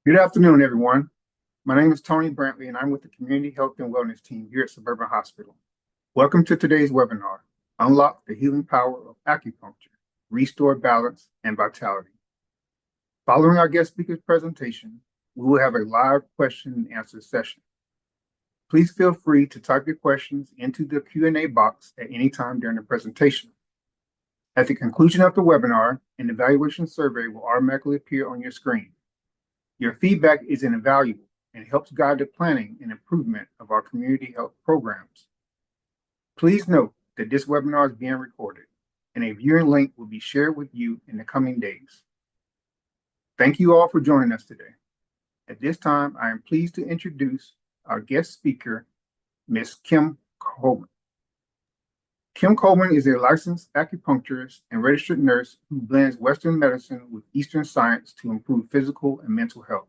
Good afternoon, everyone. My name is Tony Brantley, and I'm with the Community Health and Wellness team here at Suburban Hospital. Welcome to today's webinar, Unlock the Healing Power of Acupuncture, Restore Balance and Vitality. Following our guest speaker's presentation, we will have a live question and answer session. Please feel free to type your questions into the Q&A box at any time during the presentation. At the conclusion of the webinar, an evaluation survey will automatically appear on your screen. Your feedback is invaluable and helps guide the planning and improvement of our community health programs. Please note that this webinar is being recorded, and a viewing link will be shared with you in the coming days. Thank you all for joining us today. At this time, I am pleased to introduce our guest speaker, Ms. Kim Coleman. Kim Coleman is a licensed acupuncturist and registered nurse who blends Western medicine with Eastern science to improve physical and mental health.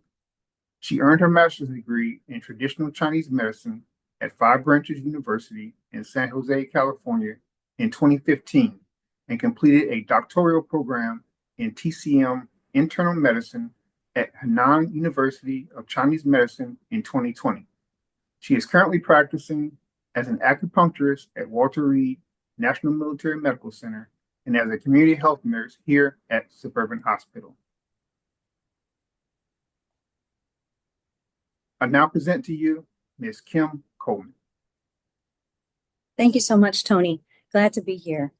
She earned her master's degree in traditional Chinese medicine at Five Branches University in San Jose, California in 2015 and completed a doctoral program in TCM internal medicine at Henan University of Chinese Medicine in 2020. She is currently practicing as an acupuncturist at Walter Reed National Military Medical Center and as a community health nurse here at Suburban Hospital. I now present to you Ms. Kim Coleman. Thank you so much, Tony. Glad to be here.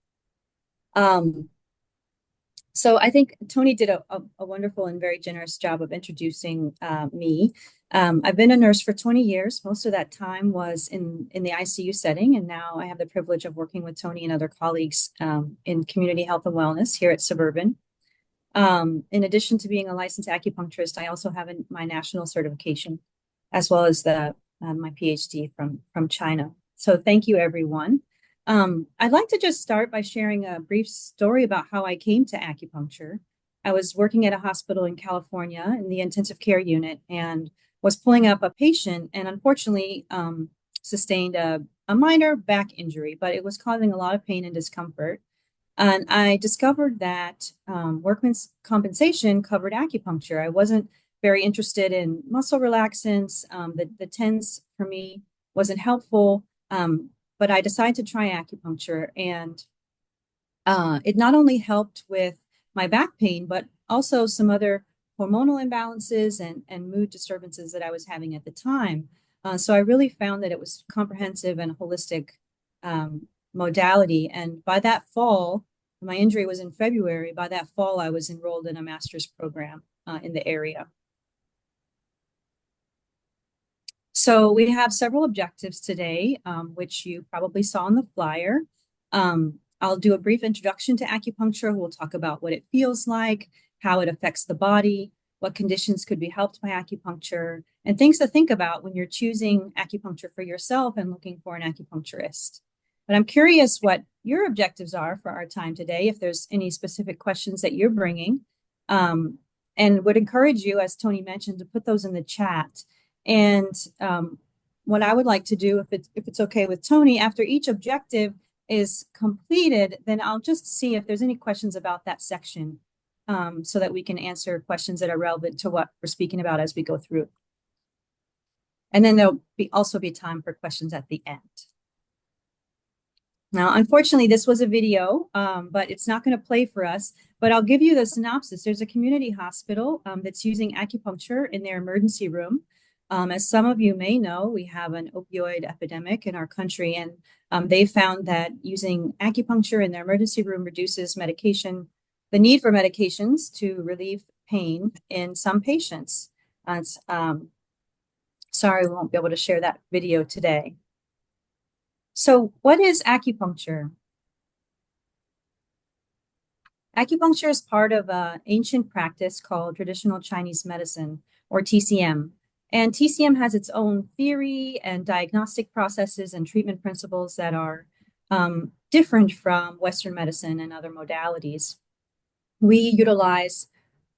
So I think Tony did a wonderful and very generous job of introducing me. I've been a nurse for 20 years. Most of that time was in the ICU setting, and now I have the privilege of working with Tony and other colleagues in community health and wellness here at Suburban. In addition to being a licensed acupuncturist, I also have my national certification, as well as my PhD from China. So thank you, everyone. I'd like to just start by sharing a brief story about how I came to acupuncture. I was working at a hospital in California in the intensive care unit and was pulling up a patient and unfortunately sustained a minor back injury, but it was causing a lot of pain and discomfort. And I discovered that workman's compensation covered acupuncture. I wasn't very interested in muscle relaxants. The TENS for me wasn't helpful. But I decided to try acupuncture, and it not only helped with my back pain, but also some other hormonal imbalances and mood disturbances that I was having at the time. So I really found that it was comprehensive and holistic modality. And by that fall, my injury was in February. By that fall, I was enrolled in a master's program in the area. So we have several objectives today, which you probably saw on the flyer. I'll do a brief introduction to acupuncture. We'll talk about what it feels like, how it affects the body, what conditions could be helped by acupuncture, and things to think about when you're choosing acupuncture for yourself and looking for an acupuncturist. But I'm curious what your objectives are for our time today, if there's any specific questions that you're bringing, and would encourage you, as Tony mentioned, to put those in the chat. And what I would like to do, if it's okay with Tony, after each objective is completed, then I'll just see if there's any questions about that section so that we can answer questions that are relevant to what we're speaking about as we go through. And then there'll also be time for questions at the end. Now, unfortunately, this was a video, but it's not going to play for us. But I'll give you the synopsis. There's a community hospital that's using acupuncture in their emergency room. As some of you may know, we have an opioid epidemic in our country, and they found that using acupuncture in their emergency room reduces the need for medications to relieve pain in some patients. Sorry, we won't be able to share that video today. So what is acupuncture? Acupuncture is part of an ancient practice called traditional Chinese medicine, or TCM. And TCM has its own theory and diagnostic processes and treatment principles that are different from Western medicine and other modalities. We utilize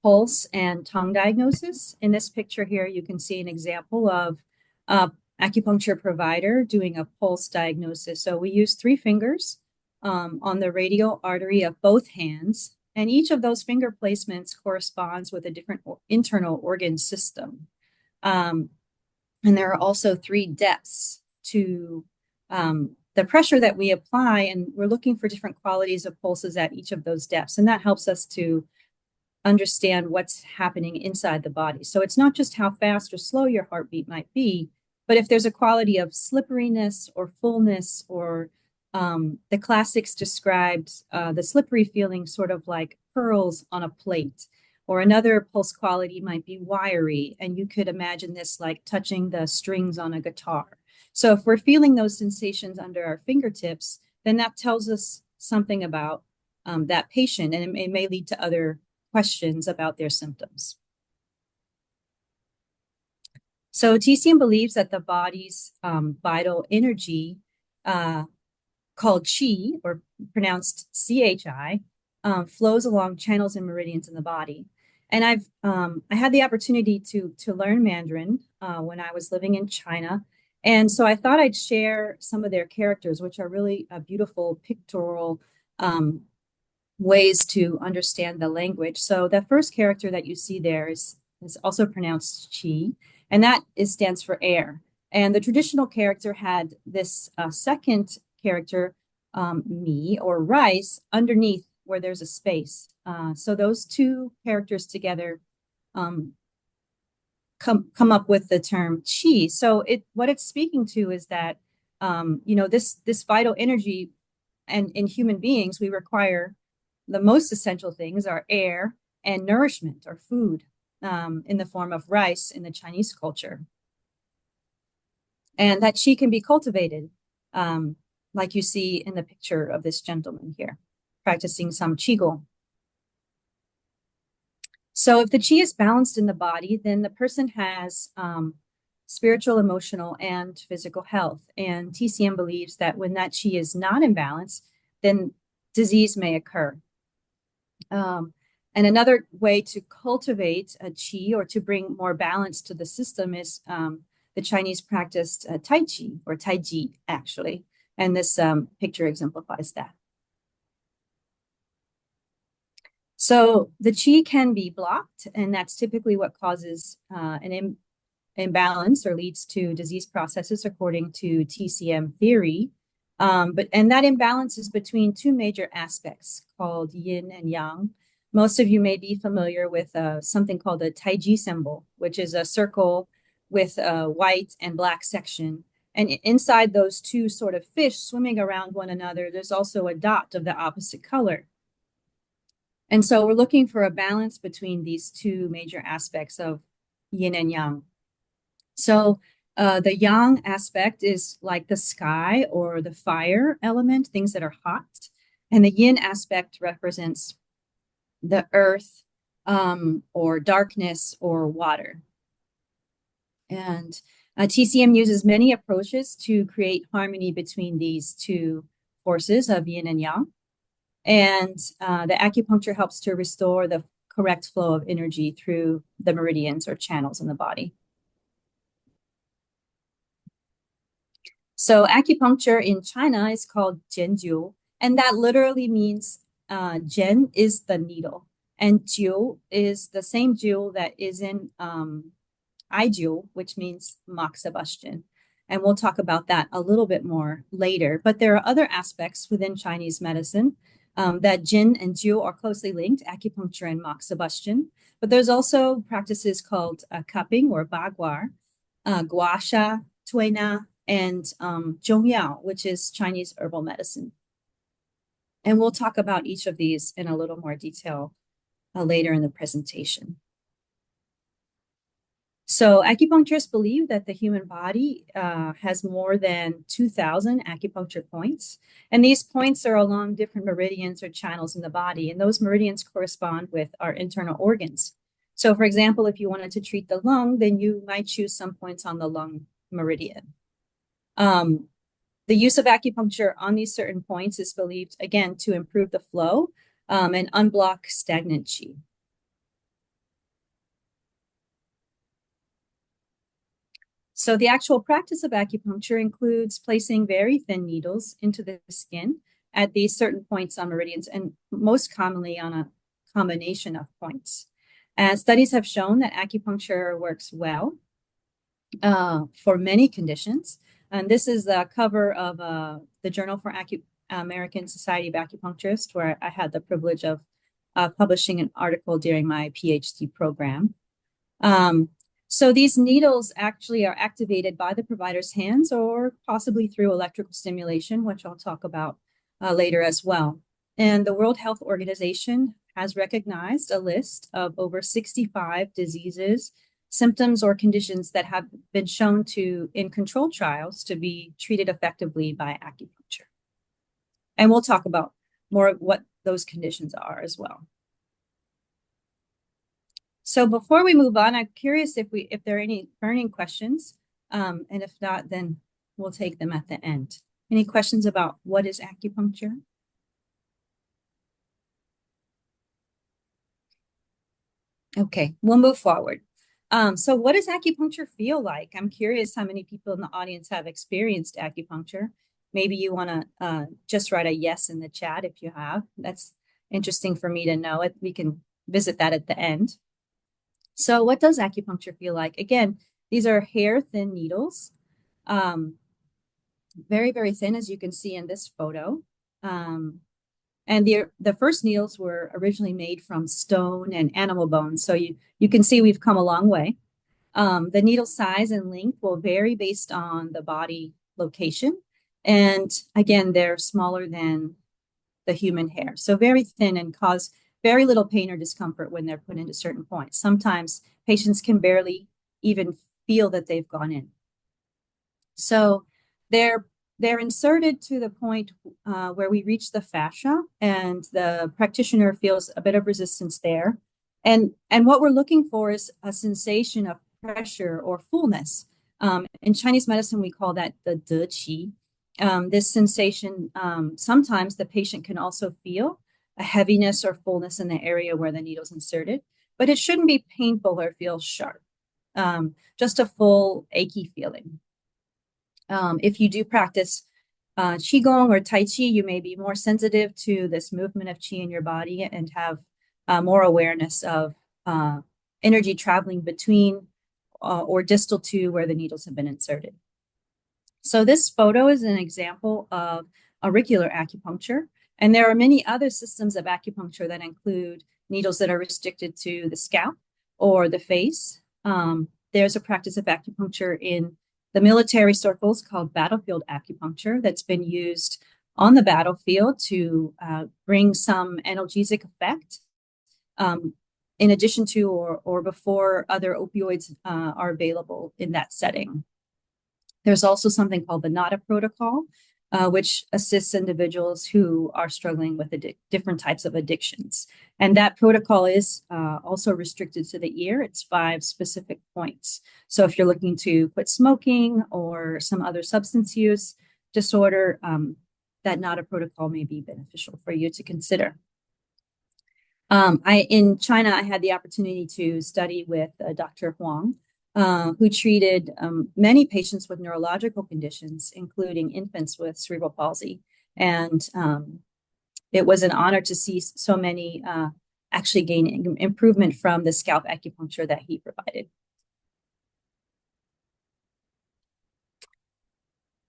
pulse and tongue diagnosis. In this picture here, you can see an example of acupuncture provider doing a pulse diagnosis. So we use 3 fingers on the radial artery of both hands And each of those finger placements corresponds with a different internal organ system. And there are also 3 depths to the pressure that we apply, and we're looking for different qualities of pulses at each of those depths. And that helps us to understand what's happening inside the body. So it's not just how fast or slow your heartbeat might be, but if there's a quality of slipperiness or fullness, or the classics described the slippery feeling sort of like pearls on a plate, or another pulse quality might be wiry, and you could imagine this like touching the strings on a guitar. So if we're feeling those sensations under our fingertips, then that tells us something about that patient, and it may lead to other questions about their symptoms. So TCM believes that the body's vital energy, called qi, or pronounced chi, flows along channels and meridians in the body. And I had the opportunity to learn Mandarin when I was living in China. And so I thought I'd share some of their characters, which are really beautiful pictorial ways to understand the language. So the first character that you see there is also pronounced chi, and that stands for air. And the traditional character had this second character, mi, or rice, underneath where there's a space. So those 2 characters together come up with the term chi. So what it's speaking to is that this vital energy, and in human beings we require the most essential things are air and nourishment, or food, in the form of rice in the Chinese culture. And that qi can be cultivated, like you see in the picture of this gentleman here, practicing some qigong. So if the qi is balanced in the body, then the person has spiritual, emotional, and physical health. And TCM believes that when that qi is not in balance, then disease may occur. And another way to cultivate a qi, or to bring more balance to the system, is the Chinese practiced Tai Chi, or Tai Chi, actually. And this picture exemplifies that. So the qi can be blocked, and that's typically what causes an imbalance or leads to disease processes, according to TCM theory. And that imbalance is between 2 major aspects called yin and yang. Most of you may be familiar with something called the Taiji symbol, which is a circle with a white and black section. And inside those 2 sort of fish swimming around one another, there's also a dot of the opposite color. And so we're looking for a balance between these 2 major aspects of yin and yang. So the yang aspect is like the sky or the fire element, things that are hot. And the yin aspect represents the earth, or darkness, or water. And TCM uses many approaches to create harmony between these 2 forces of yin and yang. And the acupuncture helps to restore the correct flow of energy through the meridians, or channels in the body. So acupuncture in China is called jianjiu, and that literally means jian is the needle, and jiu is the same jiu that is in aijiu, which means moxibustion. And we'll talk about that a little bit more later. But there are other aspects within Chinese medicine that jin and jiu are closely linked, acupuncture and moxibustion. But there's also practices called cupping, or bagua, guasha, tuina, and zhongyao, which is Chinese herbal medicine. And we'll talk about each of these in a little more detail later in the presentation. So acupuncturists believe that the human body has more than 2,000 acupuncture points. And these points are along different meridians or channels in the body. And those meridians correspond with our internal organs. So for example, if you wanted to treat the lung, then you might choose some points on the lung meridian. The use of acupuncture on these certain points is believed, again, to improve the flow and unblock stagnant qi. So the actual practice of acupuncture includes placing very thin needles into the skin at these certain points on meridians, and most commonly on combination of points. And studies have shown that acupuncture works well for many conditions. And this is the cover of the Journal for American Society of Acupuncturists, where I had the privilege of publishing an article during my PhD program. So these needles actually are activated by the provider's hands or possibly through electrical stimulation, which I'll talk about later as well. And the World Health Organization has recognized a list of over 65 diseases, symptoms, or conditions that have been shown to, in controlled trials, to be treated effectively by acupuncture. And we'll talk about more of what those conditions are as well. So before we move on, I'm curious if there are any burning questions, and if not, then we'll take them at the end. Any questions about what is acupuncture? Okay, we'll move forward. So what does acupuncture feel like? I'm curious how many people in the audience have experienced acupuncture. Maybe you want to just write a yes in the chat if you have. That's interesting for me to know. We can visit that at the end. So what does acupuncture feel like? Again, these are hair-thin needles, very, very thin, as you can see in this photo. And the first needles were originally made from stone and animal bones. So you can see we've come a long way. The needle size and length will vary based on the body location. And again, they're smaller than the human hair. So very thin and cause very little pain or discomfort when they're put into certain points. Sometimes patients can barely even feel that they've gone in. So they're inserted to the point where we reach the fascia, and the practitioner feels a bit of resistance there. And what we're looking for is a sensation of pressure or fullness. In Chinese medicine, we call that the de qi. This sensation, sometimes the patient can also feel a heaviness or fullness in the area where the needle's inserted, but it shouldn't be painful or feel sharp, just a full achy feeling. If you do practice Qigong or Tai Chi, you may be more sensitive to this movement of Qi in your body and have more awareness of energy traveling between or distal to where the needles have been inserted. So this photo is an example of auricular acupuncture, and there are many other systems of acupuncture that include needles that are restricted to the scalp or the face. There's a practice of acupuncture in the military circles called battlefield acupuncture that's been used on the battlefield to bring some analgesic effect in addition to or before other opioids are available in that setting. There's also something called the NADA protocol, which assists individuals who are struggling with different types of addictions. And that protocol is also restricted to the ear. It's 5 specific points. So if you're looking to quit smoking or some other substance use disorder, that NADA protocol may be beneficial for you to consider. In China, I had the opportunity to study with Dr. Huang, who treated many patients with neurological conditions, including infants with cerebral palsy. And it was an honor to see so many actually gain improvement from the scalp acupuncture that he provided.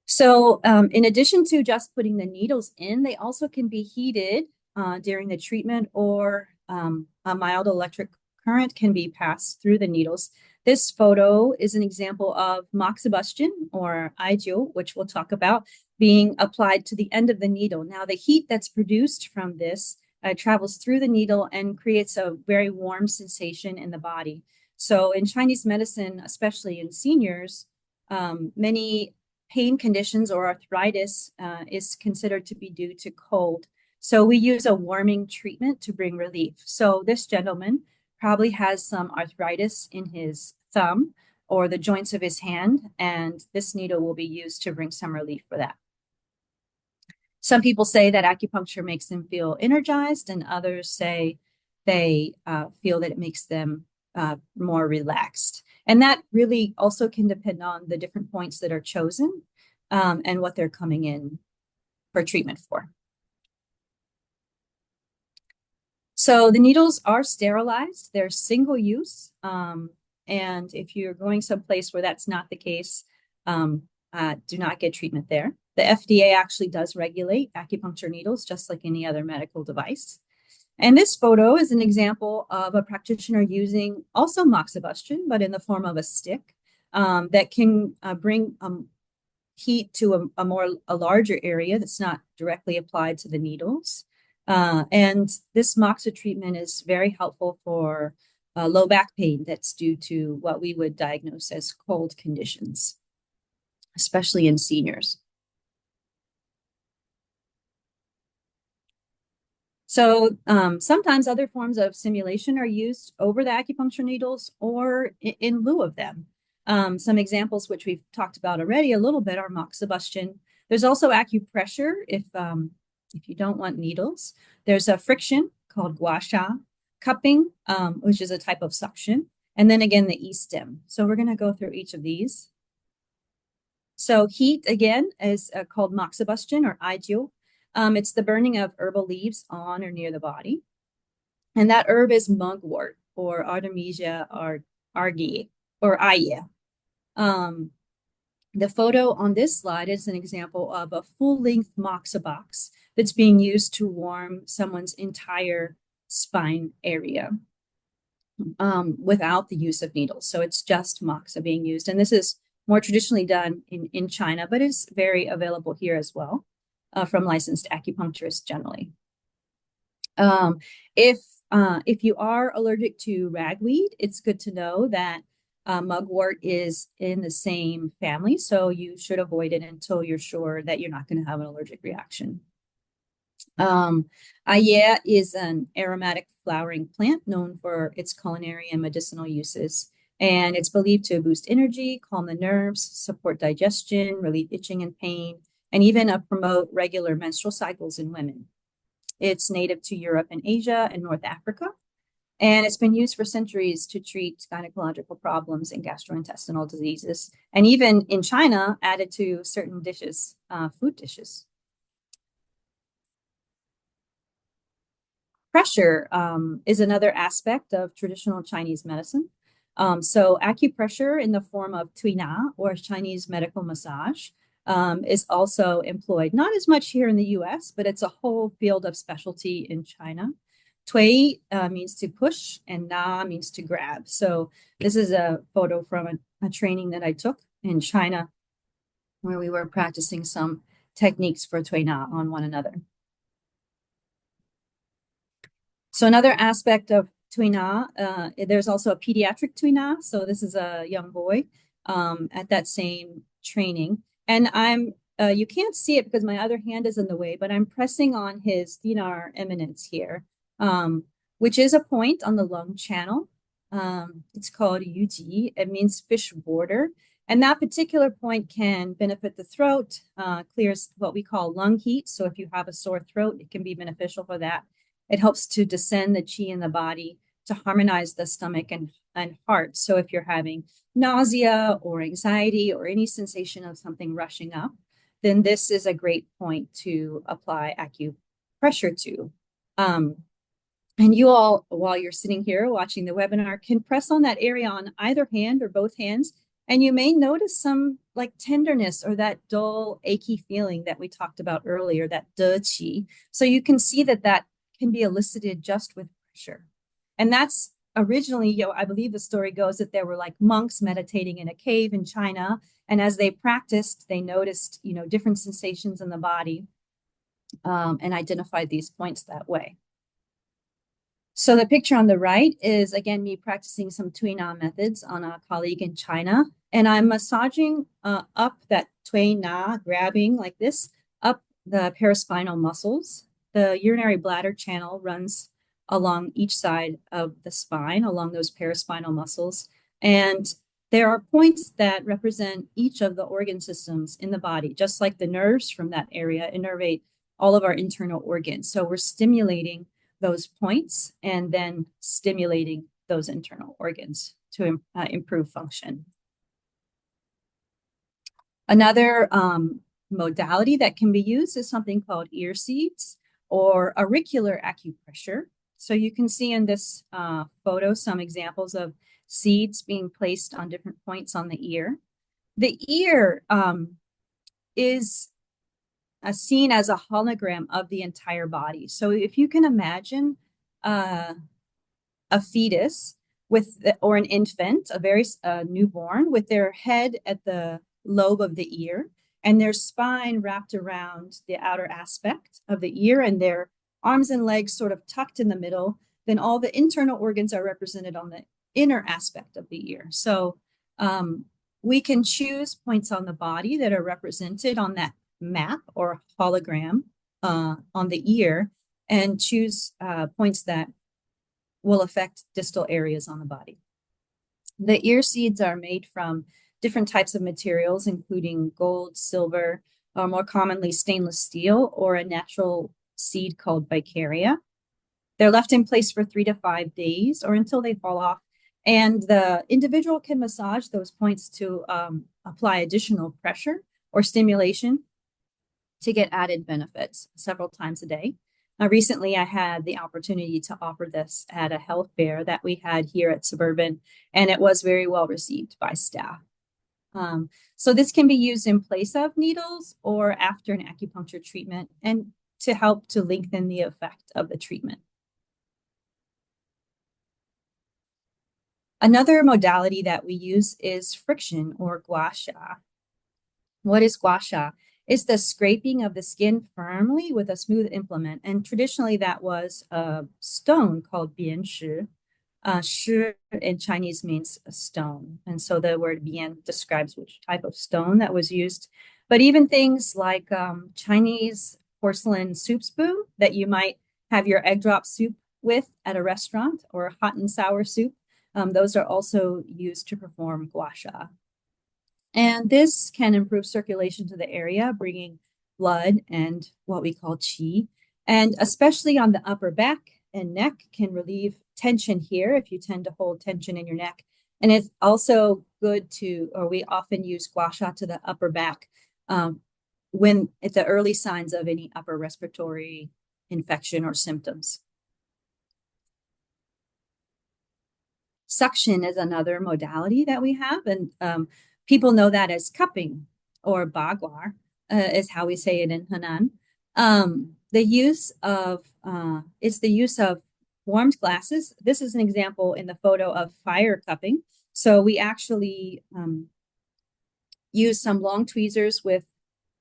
So in addition to just putting the needles in, they also can be heated during the treatment, or a mild electric current can be passed through the needles. This photo is an example of moxibustion, or Aijio, which we'll talk about, being applied to the end of the needle. Now, the heat that's produced from this travels through the needle and creates a very warm sensation in the body. So in Chinese medicine, especially in seniors, many pain conditions or arthritis is considered to be due to cold. So we use a warming treatment to bring relief. So this gentleman probably has some arthritis in his thumb or the joints of his hand, and this needle will be used to bring some relief for that. Some people say that acupuncture makes them feel energized, and others say they feel that it makes them more relaxed. And that really also can depend on the different points that are chosen and what they're coming in for treatment for. So the needles are sterilized, they're single use. And if you're going someplace where that's not the case, do not get treatment there. The FDA actually does regulate acupuncture needles just like any other medical device. And this photo is an example of a practitioner using also moxibustion, but in the form of a stick that can bring heat to a larger area that's not directly applied to the needles. And this moxa treatment is very helpful for low back pain that's due to what we would diagnose as cold conditions, especially in seniors. So sometimes other forms of stimulation are used over the acupuncture needles or in lieu of them. Some examples which we've talked about already a little bit are moxibustion. There's also acupressure if you don't want needles. There's a friction called gua sha, cupping, which is a type of suction, and then again the e-stim. So we're going to go through each of these. So heat again is called moxibustion or aijio. It's the burning of herbal leaves on or near the body. And that herb is mugwort or Artemisia argyrae or aye. The photo on this slide is an example of a full-length moxa box that's being used to warm someone's entire spine area without the use of needles. So it's just moxa being used. And this is more traditionally done in China, but is very available here as well from licensed acupuncturists generally. If you are allergic to ragweed, it's good to know that mugwort is in the same family, so you should avoid it until you're sure that you're not going to have an allergic reaction. Aye is an aromatic flowering plant known for its culinary and medicinal uses, and it's believed to boost energy, calm the nerves, support digestion, relieve itching and pain, and even promote regular menstrual cycles in women. It's native to Europe and Asia and North Africa, and it's been used for centuries to treat gynecological problems and gastrointestinal diseases, and even in China, added to certain dishes, food dishes. Pressure is another aspect of traditional Chinese medicine. So acupressure in the form of tui na or Chinese medical massage is also employed, not as much here in the US, but it's a whole field of specialty in China. Tui means to push and na means to grab. So this is a photo from a training that I took in China where we were practicing some techniques for tui na on one another. So another aspect of tui na, there's also a pediatric tui na. So this is a young boy at that same training. And you can't see it because my other hand is in the way, but I'm pressing on his thenar eminence here, which is a point on the lung channel. It's called yuji. It means fish border. And that particular point can benefit the throat, clears what we call lung heat. So if you have a sore throat, it can be beneficial for that. It helps to descend the qi in the body to harmonize the stomach and heart. So if you're having nausea or anxiety or any sensation of something rushing up, then this is a great point to apply acupressure to. And you all, while you're sitting here watching the webinar, can press on that area on either hand or both hands, and you may notice some like tenderness or that dull, achy feeling that we talked about earlier, that de qi. So you can see that can be elicited just with pressure. And that's originally, I believe the story goes that there were like monks meditating in a cave in China. And as they practiced, they noticed, different sensations in the body and identified these points that way. So the picture on the right is, again, me practicing some tui na methods on a colleague in China. And I'm massaging up that tui na, grabbing like this, up the paraspinal muscles. The urinary bladder channel runs along each side of the spine, along those paraspinal muscles. And there are points that represent each of the organ systems in the body, just like the nerves from that area innervate all of our internal organs. So we're stimulating those points and then stimulating those internal organs to improve function. Another modality that can be used is something called ear seeds or auricular acupressure. So you can see in this photo some examples of seeds being placed on different points on the ear. The ear is seen as a hologram of the entire body. So if you can imagine a fetus or an infant, a very newborn, with their head at the lobe of the ear and their spine wrapped around the outer aspect of the ear and their arms and legs sort of tucked in the middle, then all the internal organs are represented on the inner aspect of the ear. So we can choose points on the body that are represented on that map or hologram on the ear and choose points that will affect distal areas on the body. The ear seeds are made from different types of materials, including gold, silver, or more commonly stainless steel, or a natural seed called bicaria. They're left in place for 3 to 5 days or until they fall off. And the individual can massage those points to apply additional pressure or stimulation to get added benefits several times a day. Recently, I had the opportunity to offer this at a health fair that we had here at Suburban, and it was very well received by staff. So this can be used in place of needles or after an acupuncture treatment and to help to lengthen the effect of the treatment. Another modality that we use is friction or gua sha. What is gua sha? It's the scraping of the skin firmly with a smooth implement. And traditionally that was a stone called bian shi. Shi in Chinese means a stone. And so the word bian describes which type of stone that was used. But even things like Chinese porcelain soup spoon that you might have your egg drop soup with at a restaurant, or hot and sour soup, those are also used to perform gua sha. And this can improve circulation to the area, bringing blood and what we call qi. And especially on the upper back and neck, can relieve tension here if you tend to hold tension in your neck. And it's also good we often use gua sha to the upper back when at the early signs of any upper respiratory infection or symptoms. Suction is another modality that we have, and people know that as cupping or bagua, is how we say it in Henan. It's the use of warmed glasses. This is an example in the photo of fire cupping. So we actually use some long tweezers with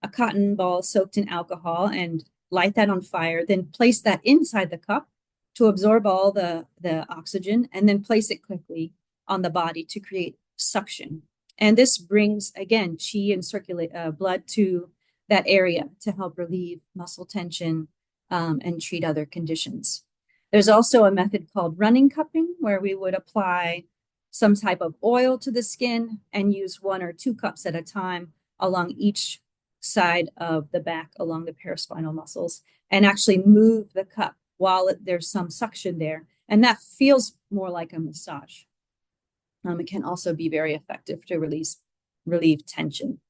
a cotton ball soaked in alcohol and light that on fire, then place that inside the cup to absorb all the oxygen, and then place it quickly on the body to create suction. And this brings, again, qi and circulate blood to that area to help relieve muscle tension and treat other conditions. There's also a method called running cupping, where we would apply some type of oil to the skin and use 1 or 2 cups at a time along each side of the back, along the paraspinal muscles, and actually move the cup while there's some suction there. And that feels more like a massage. It can also be very effective to relieve tension.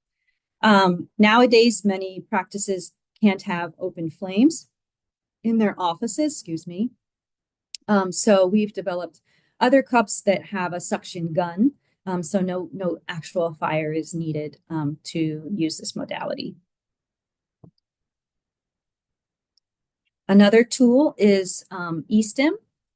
Nowadays, many practices can't have open flames in their offices, so we've developed other cups that have a suction gun, so no actual fire is needed to use this modality. Another tool is e-stim,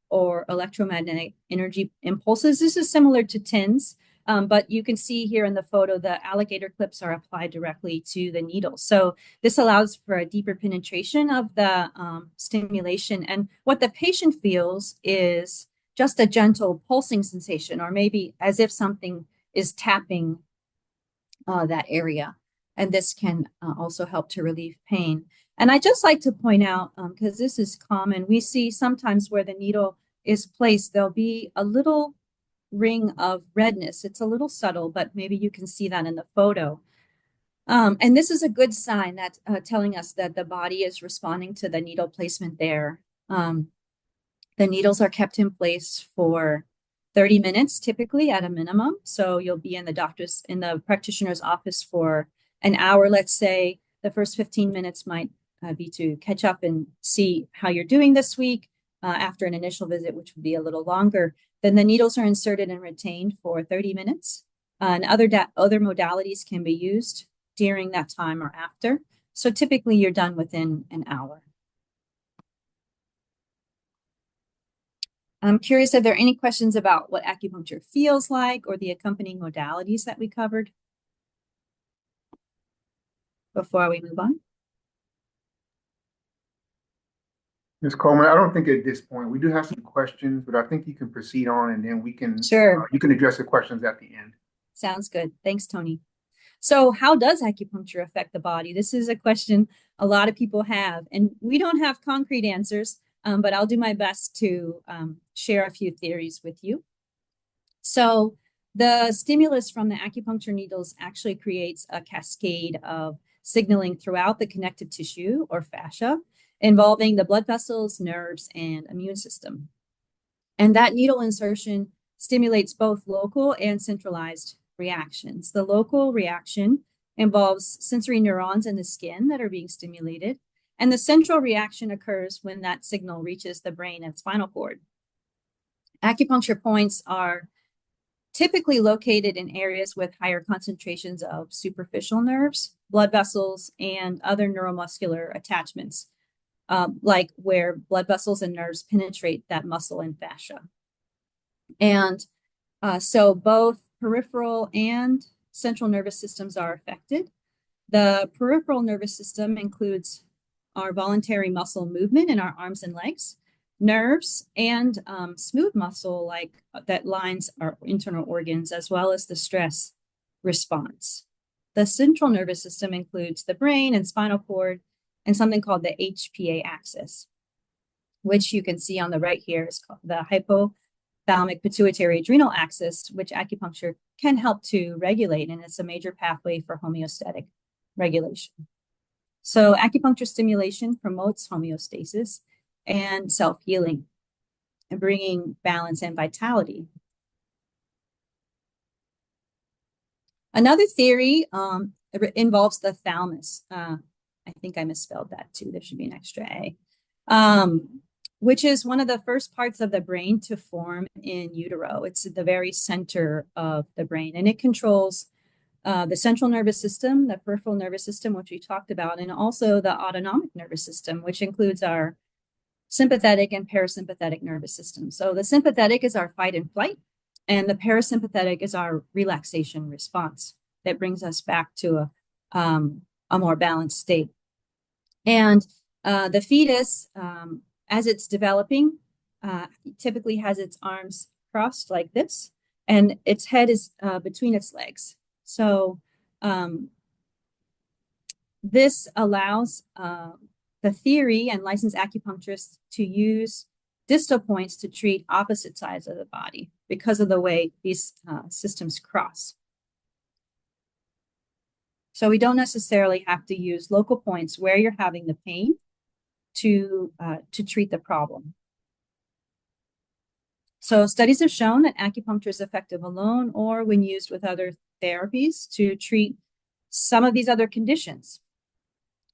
or electromagnetic energy impulses. This is similar to TINS, but you can see here in the photo, the alligator clips are applied directly to the needle. So this allows for a deeper penetration of the stimulation. And what the patient feels is just a gentle pulsing sensation, or maybe as if something is tapping that area. And this can also help to relieve pain. And I just like to point out, because this is common, we see sometimes where the needle is placed, there'll be a little ring of redness. It's a little subtle, but maybe you can see that in the photo. And this is a good sign that telling us that the body is responding to the needle placement there. The needles are kept in place for 30 minutes, typically at a minimum. So you'll be in the practitioner's office for an hour, let's say. The first 15 minutes might be to catch up and see how you're doing this week, after an initial visit, which would be a little longer. Then the needles are inserted and retained for 30 minutes. And other modalities can be used during that time or after. So typically you're done within an hour. I'm curious if there are any questions about what acupuncture feels like or the accompanying modalities that we covered before we move on. Ms. Coleman, I don't think at this point, we do have some questions, but I think you can proceed on and then Sure. you can address the questions at the end. Sounds good. Thanks, Tony. So how does acupuncture affect the body? This is a question a lot of people have, and we don't have concrete answers, but I'll do my best to share a few theories with you. So the stimulus from the acupuncture needles actually creates a cascade of signaling throughout the connective tissue or fascia, involving the blood vessels, nerves, and immune system. And that needle insertion stimulates both local and centralized reactions. The local reaction involves sensory neurons in the skin that are being stimulated, and the central reaction occurs when that signal reaches the brain and spinal cord. Acupuncture points are typically located in areas with higher concentrations of superficial nerves, blood vessels, and other neuromuscular attachments, like where blood vessels and nerves penetrate that muscle and fascia. And so both peripheral and central nervous systems are affected. The peripheral nervous system includes our voluntary muscle movement in our arms and legs, nerves, and smooth muscle like that lines our internal organs, as well as the stress response. The central nervous system includes the brain and spinal cord and something called the HPA axis, which you can see on the right here is called the hypothalamic pituitary adrenal axis, which acupuncture can help to regulate, and it's a major pathway for homeostatic regulation. So acupuncture stimulation promotes homeostasis and self-healing and bringing balance and vitality. Another theory involves the thalamus. I think I misspelled that too. There should be an extra A, which is one of the first parts of the brain to form in utero. It's the very center of the brain, and it controls the central nervous system, the peripheral nervous system, which we talked about, and also the autonomic nervous system, which includes our sympathetic and parasympathetic nervous system. So the sympathetic is our fight and flight, and the parasympathetic is our relaxation response that brings us back to a more balanced state. And the fetus, as it's developing, typically has its arms crossed like this, and its head is between its legs. So this allows the theory and licensed acupuncturists to use distal points to treat opposite sides of the body because of the way these systems cross. So we don't necessarily have to use local points where you're having the pain to treat the problem. So studies have shown that acupuncture is effective alone or when used with other therapies to treat some of these other conditions.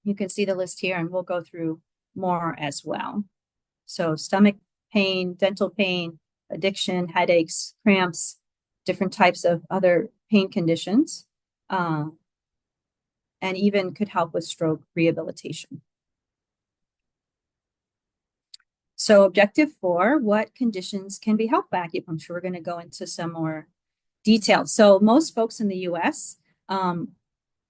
You can see the list here, and we'll go through more as well. So stomach pain, dental pain, addiction, headaches, cramps, different types of other pain conditions, and even could help with stroke rehabilitation. So objective 4, what conditions can be helped by acupuncture? We're going to go into some more detail. So most folks in the US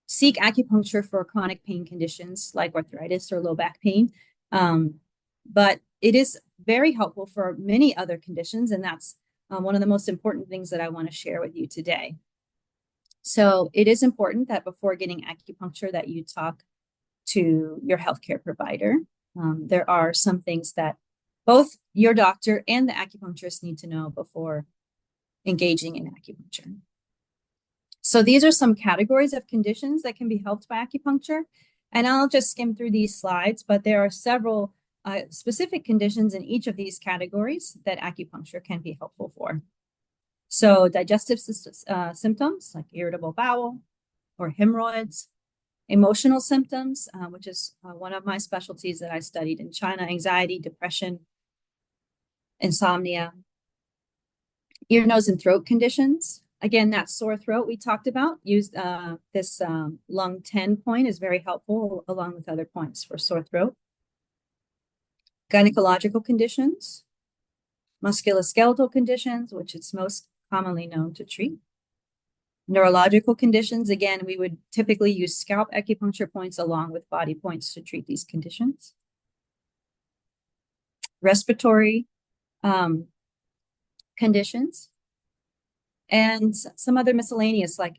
seek acupuncture for chronic pain conditions like arthritis or low back pain. But it is very helpful for many other conditions, and that's one of the most important things that I want to share with you today. So it is important that before getting acupuncture that you talk to your healthcare provider. There are some things that both your doctor and the acupuncturist need to know before engaging in acupuncture. So these are some categories of conditions that can be helped by acupuncture. And I'll just skim through these slides, but there are several specific conditions in each of these categories that acupuncture can be helpful for. So digestive symptoms like irritable bowel or hemorrhoids, emotional symptoms, which is one of my specialties that I studied in China, anxiety, depression, insomnia, ear, nose, and throat conditions. Again, that sore throat we talked about, this lung 10 point is very helpful along with other points for sore throat. Gynecological conditions, musculoskeletal conditions, which it's most commonly known to treat. Neurological conditions, again, we would typically use scalp acupuncture points along with body points to treat these conditions. Respiratory conditions, and some other miscellaneous like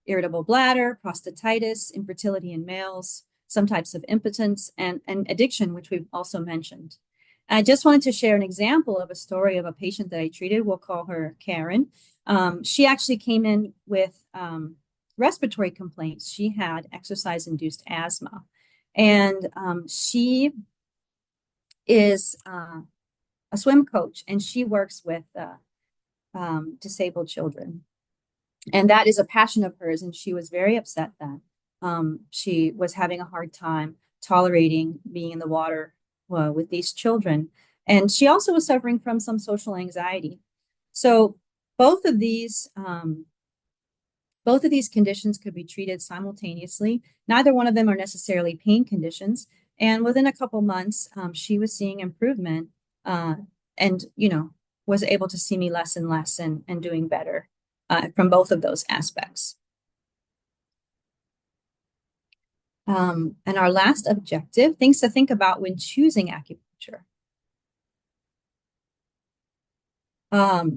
irritable bladder, prostatitis, infertility in males, some types of impotence, and addiction, which we've also mentioned. I just wanted to share an example of a story of a patient that I treated. We'll call her Karen. She actually came in with respiratory complaints. She had exercise-induced asthma, and she is a swim coach, and she works with disabled children. And that is a passion of hers, and she was very upset that she was having a hard time tolerating being in the water with these children. And she also was suffering from some social anxiety. So both of these conditions could be treated simultaneously. Neither one of them are necessarily pain conditions. And within a couple months, she was seeing improvement and, was able to see me less and less and doing better from both of those aspects. And our last objective, things to think about when choosing acupuncture.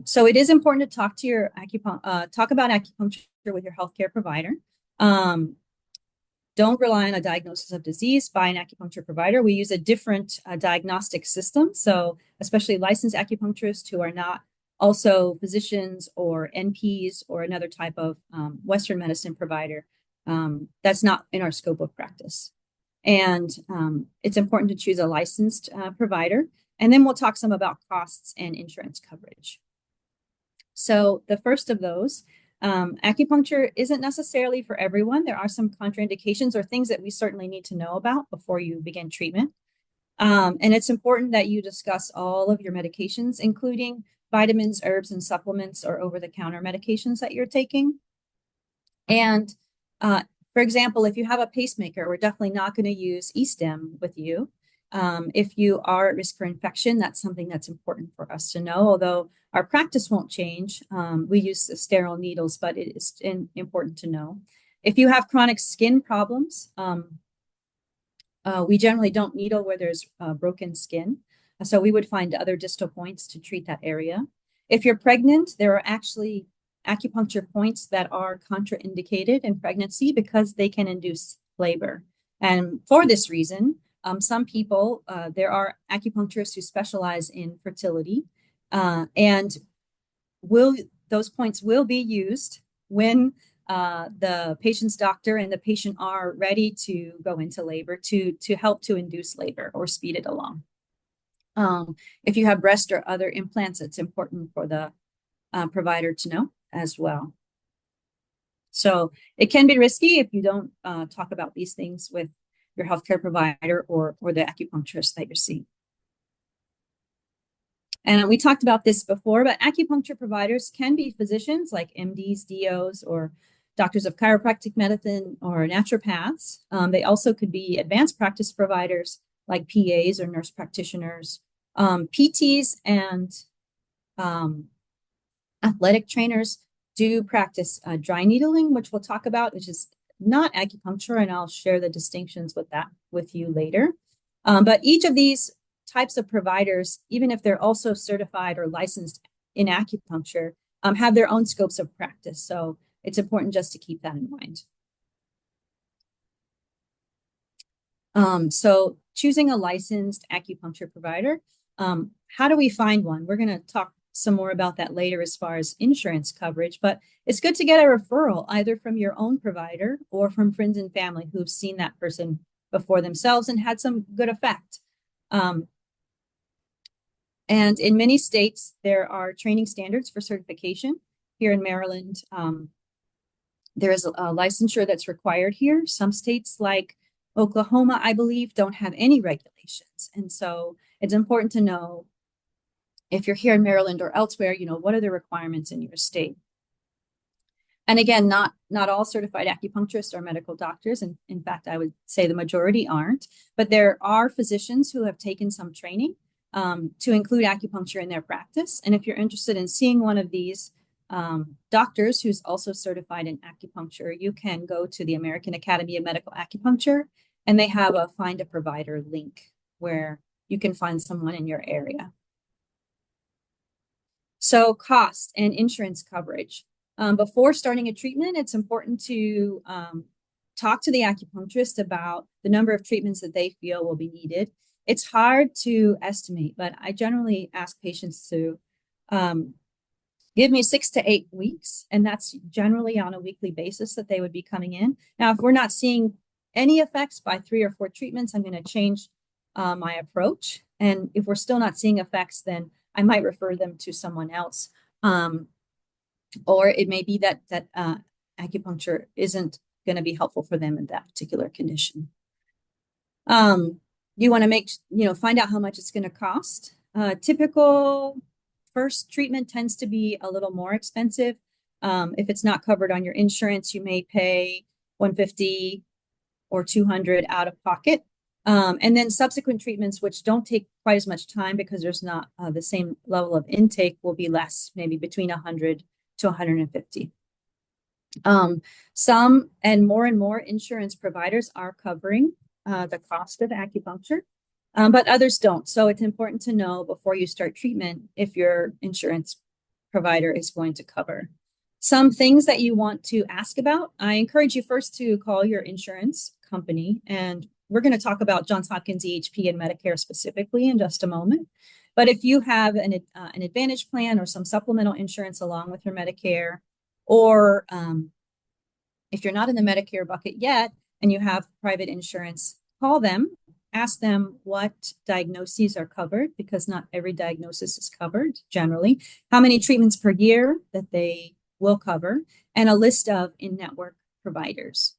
So it is important to talk to your talk about acupuncture with your healthcare provider. Don't rely on a diagnosis of disease by an acupuncture provider. We use a different diagnostic system. So especially licensed acupuncturists who are not also physicians or NPs or another type of Western medicine provider, that's not in our scope of practice. And it's important to choose a licensed provider. And then we'll talk some about costs and insurance coverage. So the first of those, acupuncture isn't necessarily for everyone. There are some contraindications or things that we certainly need to know about before you begin treatment. And it's important that you discuss all of your medications, including vitamins, herbs, and supplements or over-the-counter medications that you're taking. And for example, if you have a pacemaker, we're definitely not going to use e-stim with you. If you are at risk for infection, that's something that's important for us to know. Although our practice won't change, we use the sterile needles, but it is important to know. If you have chronic skin problems, we generally don't needle where there's broken skin. So we would find other distal points to treat that area. If you're pregnant, there are actually acupuncture points that are contraindicated in pregnancy because they can induce labor. And for this reason, some people, there are acupuncturists who specialize in fertility, and those points will be used when the patient's doctor and the patient are ready to go into labor to help to induce labor or speed it along. If you have breast or other implants, it's important for the provider to know as well. So it can be risky if you don't talk about these things with your healthcare provider or the acupuncturist that you're seeing. And we talked about this before, but acupuncture providers can be physicians like MDs, DOs, or doctors of chiropractic medicine or naturopaths. They also could be advanced practice providers like PAs or nurse practitioners, PTs, and athletic trainers do practice dry needling, which we'll talk about, which is not acupuncture, and I'll share the distinctions with that with you later. But each of these types of providers, even if they're also certified or licensed in acupuncture, have their own scopes of practice. So it's important just to keep that in mind. So choosing a licensed acupuncture provider, how do we find one? We're going to talk some more about that later as far as insurance coverage, but it's good to get a referral either from your own provider or from friends and family who've seen that person before themselves and had some good effect. And in many states, there are training standards for certification. Here in Maryland, there is a licensure that's required here. Some states like Oklahoma, I believe, don't have any regulations. And so it's important to know If you're here in Maryland or elsewhere, what are the requirements in your state? And again, not all certified acupuncturists are medical doctors. And in fact, I would say the majority aren't, but there are physicians who have taken some training to include acupuncture in their practice. And if you're interested in seeing one of these doctors who's also certified in acupuncture, you can go to the American Academy of Medical Acupuncture, and they have a Find a Provider link where you can find someone in your area. So cost and insurance coverage. Before starting a treatment, it's important to talk to the acupuncturist about the number of treatments that they feel will be needed. It's hard to estimate, but I generally ask patients to give me 6 to 8 weeks, and that's generally on a weekly basis that they would be coming in. Now, if we're not seeing any effects by 3 or 4 treatments, I'm going to change my approach. And if we're still not seeing effects, then I might refer them to someone else. Or it may be that acupuncture isn't going to be helpful for them in that particular condition. You want to find out how much it's going to cost. Typical first treatment tends to be a little more expensive. If it's not covered on your insurance, you may pay $150 or $200 out of pocket. And then subsequent treatments, which don't take quite as much time because there's not the same level of intake, will be less, maybe between $100 to $150. Some and more insurance providers are covering the cost of acupuncture, but others don't. So it's important to know before you start treatment if your insurance provider is going to cover. Some things that you want to ask about, I encourage you first to call your insurance company, and we're going to talk about Johns Hopkins EHP and Medicare specifically in just a moment. But if you have an Advantage plan or some supplemental insurance along with your Medicare, or if you're not in the Medicare bucket yet and you have private insurance, call them, ask them what diagnoses are covered, because not every diagnosis is covered generally, how many treatments per year that they will cover, and a list of in-network providers.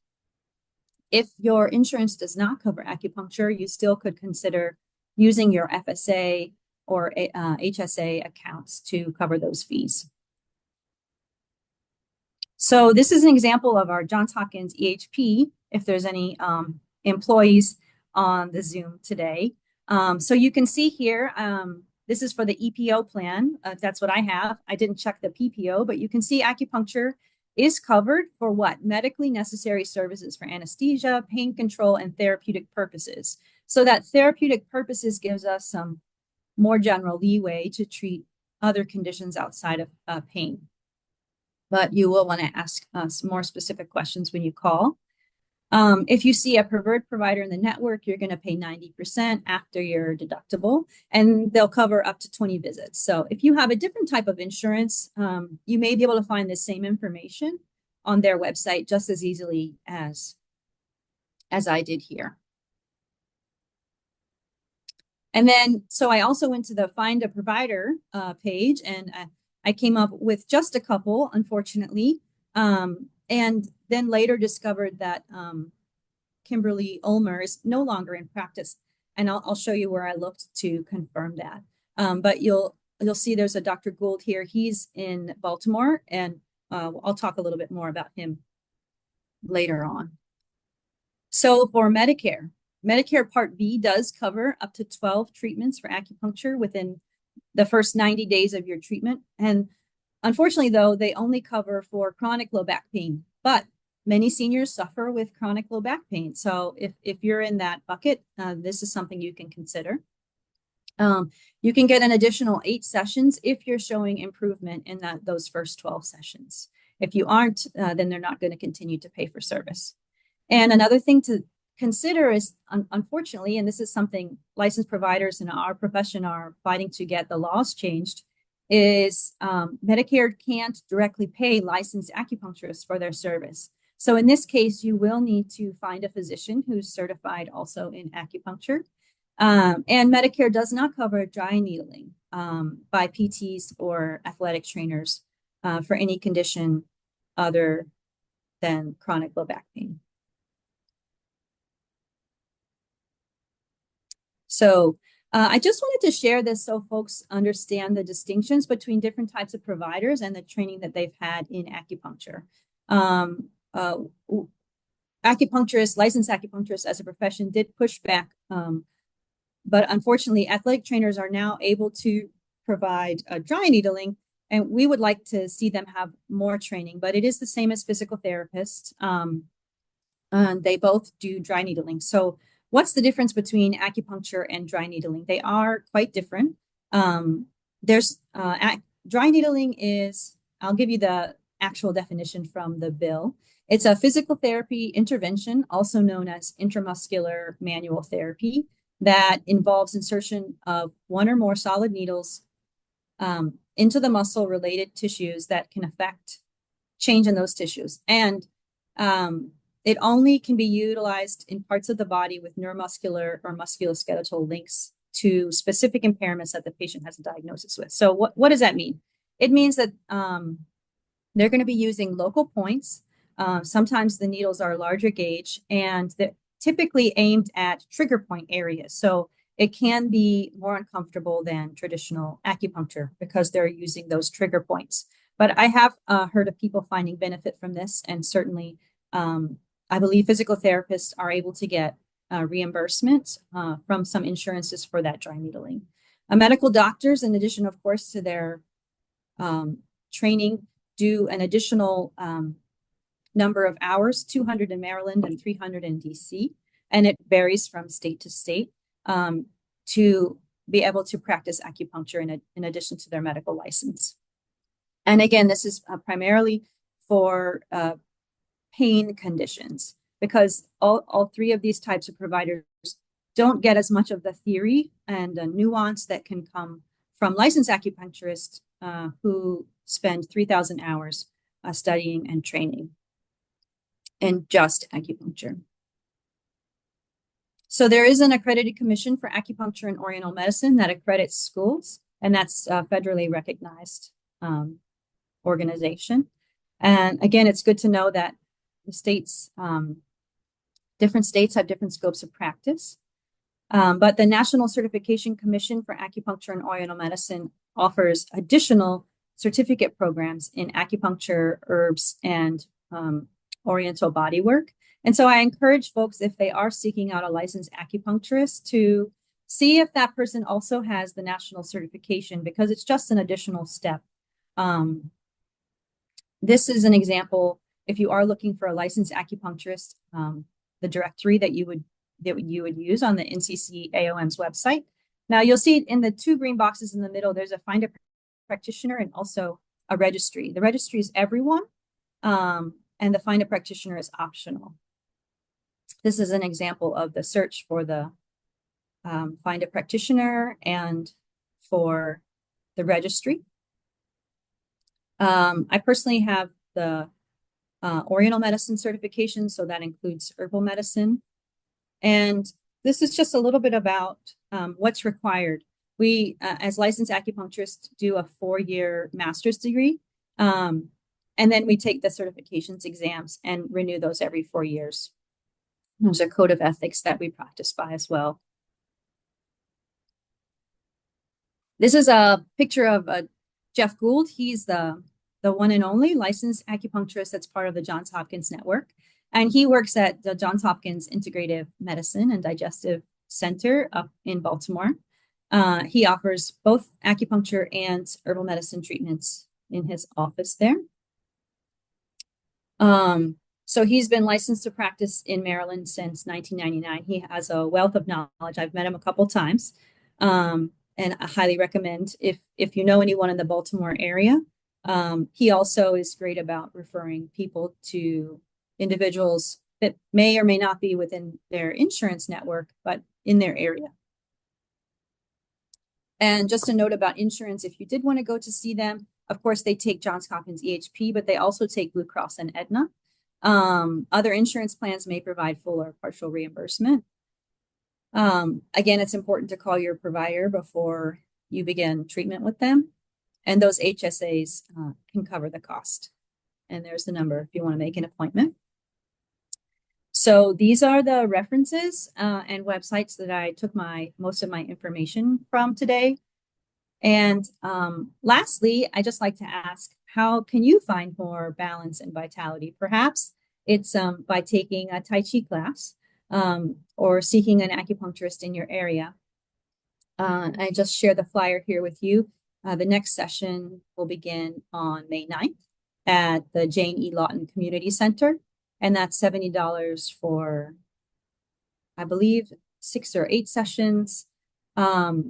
If your insurance does not cover acupuncture, you still could consider using your FSA or HSA accounts to cover those fees. So this is an example of our Johns Hopkins EHP, if there's any employees on the Zoom today. So you can see here, this is for the EPO plan. That's what I have. I didn't check the PPO, but you can see acupuncture is covered for what? Medically necessary services for anesthesia, pain control, and therapeutic purposes. So that therapeutic purposes gives us some more general leeway to treat other conditions outside of pain. But you will want to ask us more specific questions when you call. If you see a preferred provider in the network, you're going to pay 90% after your deductible, and they'll cover up to 20 visits. So if you have a different type of insurance, you may be able to find the same information on their website just as easily as I did here. And then, so I also went to the Find a Provider page, and I came up with just a couple, unfortunately. And then later discovered that Kimberly Ulmer is no longer in practice. And I'll show you where I looked to confirm that. But you'll see there's a Dr. Gould here. He's in Baltimore, and I'll talk a little bit more about him later on. So for Medicare Part B does cover up to 12 treatments for acupuncture within the first 90 days of your treatment. And unfortunately, though, they only cover for chronic low back pain, but many seniors suffer with chronic low back pain. So if you're in that bucket, this is something you can consider. You can get an additional 8 sessions if you're showing improvement in those first 12 sessions. If you aren't, then they're not going to continue to pay for service. And another thing to consider is, unfortunately, and this is something licensed providers in our profession are fighting to get the laws changed, is Medicare can't directly pay licensed acupuncturists for their service. So in this case, you will need to find a physician who's certified also in acupuncture. And Medicare does not cover dry needling by PTs or athletic trainers for any condition other than chronic low back pain. So I just wanted to share this so folks understand the distinctions between different types of providers and the training that they've had in acupuncture. Um, uh, licensed acupuncturists as a profession did push back, but unfortunately, athletic trainers are now able to provide dry needling, and we would like to see them have more training, but it is the same as physical therapists. And they both do dry needling. So what's the difference between acupuncture and dry needling? They are quite different. There's dry needling is, I'll give you the actual definition from the bill. It's a physical therapy intervention, also known as intramuscular manual therapy, that involves insertion of one or more solid needles into the muscle related tissues that can affect change in those tissues. And it only can be utilized in parts of the body with neuromuscular or musculoskeletal links to specific impairments that the patient has a diagnosis with. So what does that mean? It means that they're going to be using local points. Sometimes the needles are larger gauge, and they're typically aimed at trigger point areas. So it can be more uncomfortable than traditional acupuncture because they're using those trigger points. But I have heard of people finding benefit from this, and certainly I believe physical therapists are able to get reimbursement from some insurances for that dry needling. Medical doctors, in addition, of course, to their training, do an additional number of hours, 200 in Maryland and 300 in DC, and it varies from state to state to be able to practice acupuncture in addition to their medical license. And again, this is primarily for pain conditions, because all three of these types of providers don't get as much of the theory and the nuance that can come from licensed acupuncturists who spend 3,000 hours studying and training in just acupuncture. So there is an accredited commission for acupuncture and oriental medicine that accredits schools, and that's a federally recognized organization. And again, it's good to know that the states, different states have different scopes of practice. But the National Certification Commission for Acupuncture and Oriental Medicine offers additional certificate programs in acupuncture, herbs, and oriental bodywork. And so I encourage folks, if they are seeking out a licensed acupuncturist, to see if that person also has the national certification, because it's just an additional step. This is an example. If you are looking for a licensed acupuncturist, the directory that you would use on the NCC AOM's website. Now you'll see in the two green boxes in the middle, there's a find a practitioner and also a registry. The registry is everyone, and the find a practitioner is optional. This is an example of the search for the find a practitioner and for the registry. I personally have the Oriental medicine certification, so that includes herbal medicine. And this is just a little bit about what's required. We, as licensed acupuncturists, do a 4-year master's degree, and then we take the certifications exams and renew those every 4 years. There's a code of ethics that we practice by as well. This is a picture of Jeff Gould. He's the one and only licensed acupuncturist that's part of the Johns Hopkins network. And he works at the Johns Hopkins Integrative Medicine and Digestive Center up in Baltimore. He offers both acupuncture and herbal medicine treatments in his office there. So he's been licensed to practice in Maryland since 1999. He has a wealth of knowledge. I've met him a couple times, and I highly recommend if you know anyone in the Baltimore area. He also is great about referring people to individuals that may or may not be within their insurance network, but in their area. And just a note about insurance, if you did want to go to see them, of course, they take Johns Hopkins EHP, but they also take Blue Cross and Aetna. Other insurance plans may provide full or partial reimbursement. Again, it's important to call your provider before you begin treatment with them. And those HSAs can cover the cost. And there's the number if you want to make an appointment. So these are the references and websites that I took most of my information from today. And lastly, I just like to ask, how can you find more balance and vitality? Perhaps it's by taking a Tai Chi class or seeking an acupuncturist in your area. I just share the flyer here with you. The next session will begin on May 9th at the Jane E. Lawton Community Center. And that's $70 for, I believe, 6 or 8 sessions. Well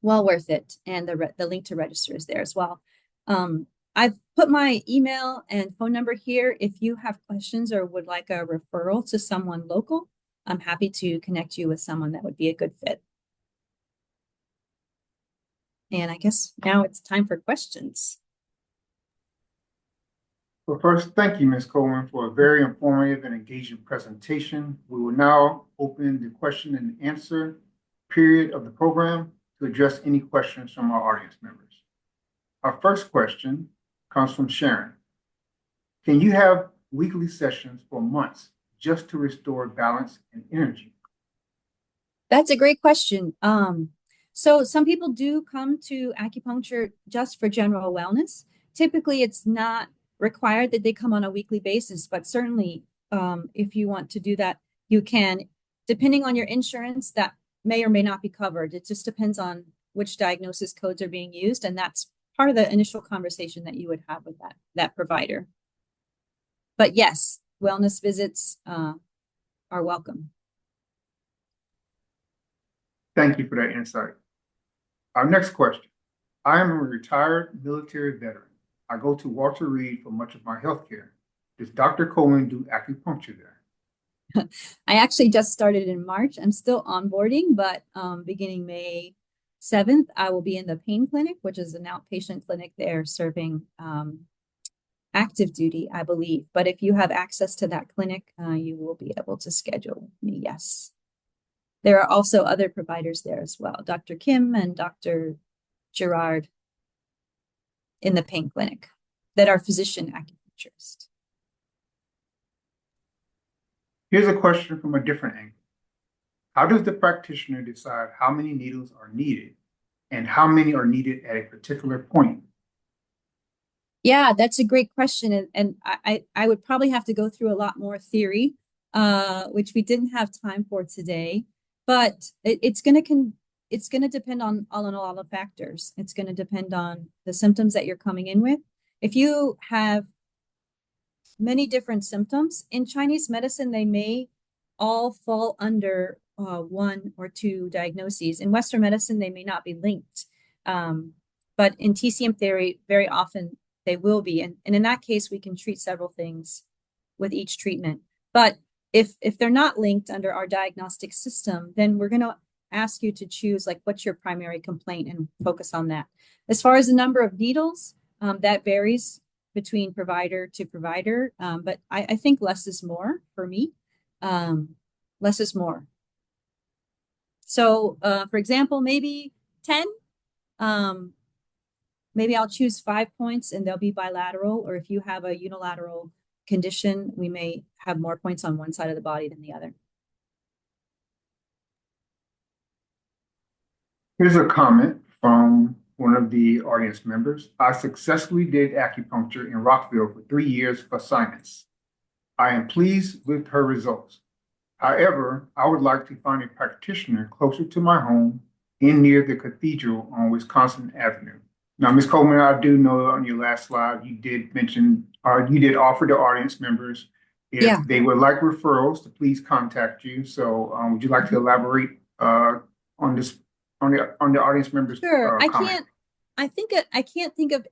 worth it. And the link to register is there as well. I've put my email and phone number here. If you have questions or would like a referral to someone local, I'm happy to connect you with someone that would be a good fit. And I guess now it's time for questions. Well, first, thank you, Ms. Coleman, for a very informative and engaging presentation. We will now open the question and answer period of the program to address any questions from our audience members. Our first question comes from Sharon. Can you have weekly sessions for months just to restore balance and energy? That's a great question. So some people do come to acupuncture just for general wellness. Typically, it's not required that they come on a weekly basis, but certainly, if you want to do that, you can. Depending on your insurance, that may or may not be covered. It just depends on which diagnosis codes are being used, and that's part of the initial conversation that you would have with that provider. But yes, wellness visits are welcome. Thank you for that insight. Our next question. I am a retired military veteran. I go to Walter Reed for much of my health care. Does Dr. Coleman do acupuncture there? I actually just started in March. I'm still onboarding, but beginning May 7th, I will be in the pain clinic, which is an outpatient clinic there serving active duty, I believe. But if you have access to that clinic, you will be able to schedule me, yes. There are also other providers there as well, Dr. Kim and Dr. Gerard in the pain clinic that are physician acupuncturists. Here's a question from a different angle. How does the practitioner decide how many needles are needed and how many are needed at a particular point? Yeah, that's a great question. And I would probably have to go through a lot more theory, which we didn't have time for today. But it's going to depend on all in all the factors. It's going to depend on the symptoms that you're coming in with. If you have many different symptoms in Chinese medicine, they may all fall under 1 or 2 diagnoses. In Western medicine, they may not be linked. But in TCM theory, very often they will be. And in that case, we can treat several things with each treatment. But if they're not linked under our diagnostic system, then we're going to ask you to choose like what's your primary complaint and focus on that. As far as the number of needles, that varies between provider to provider, but I think less is more for me. Less is more. So, for example, maybe 10. Maybe I'll choose 5 points and they'll be bilateral, or if you have a unilateral condition, we may have more points on one side of the body than the other. Here's a comment from one of the audience members. I successfully did acupuncture in Rockville for 3 years for sinus. I am pleased with her results. However, I would like to find a practitioner closer to my home in near the cathedral on Wisconsin Avenue. Now, Ms. Coleman, I do know on your last slide, you did mention, you did offer the audience members if they would like referrals to please contact you. So would you like to elaborate on this, on the audience members? Sure. I comment? can't think of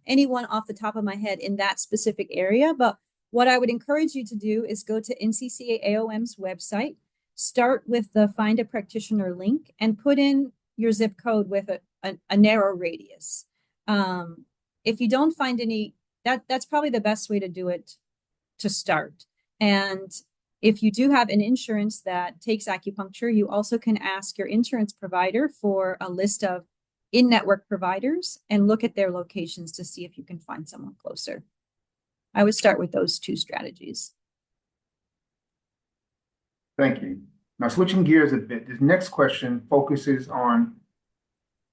anyone off the top of my head in that specific area, but what I would encourage you to do is go to NCCA AOM's website, start with the Find a Practitioner link, and put in your zip code with a narrow radius. If you don't find any, that's probably the best way to do it to start. And if you do have an insurance that takes acupuncture, you also can ask your insurance provider for a list of in-network providers and look at their locations to see if you can find someone closer. I would start with those 2 strategies. Thank you. Now, switching gears a bit, this next question focuses on,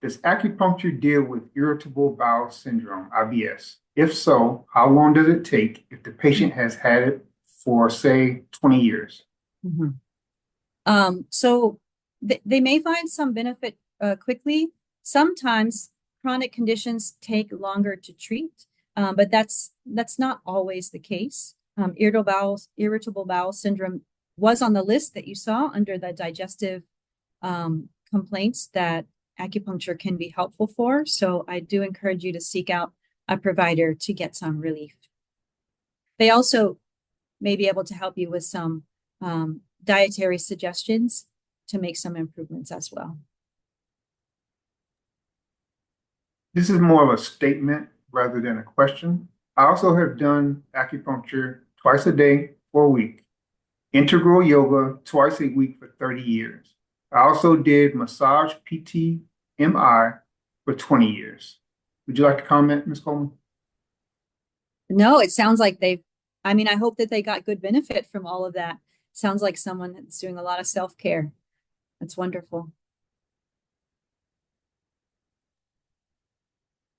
does acupuncture deal with irritable bowel syndrome, IBS? If so, how long does it take if the patient has had it for, say, 20 years? Mhm. So they may find some benefit quickly. Sometimes chronic conditions take longer to treat, but that's not always the case. Irritable bowel syndrome was on the list that you saw under the digestive complaints that acupuncture can be helpful for. So I do encourage you to seek out a provider to get some relief. They also may be able to help you with some dietary suggestions to make some improvements as well. This is more of a statement rather than a question. I also have done acupuncture twice a day for a week, integral yoga twice a week for 30 years. I also did massage PT/MI for 20 years. Would you like to comment, Ms. Coleman? No, it sounds like I hope that they got good benefit from all of that. Sounds like someone that's doing a lot of self-care. That's wonderful.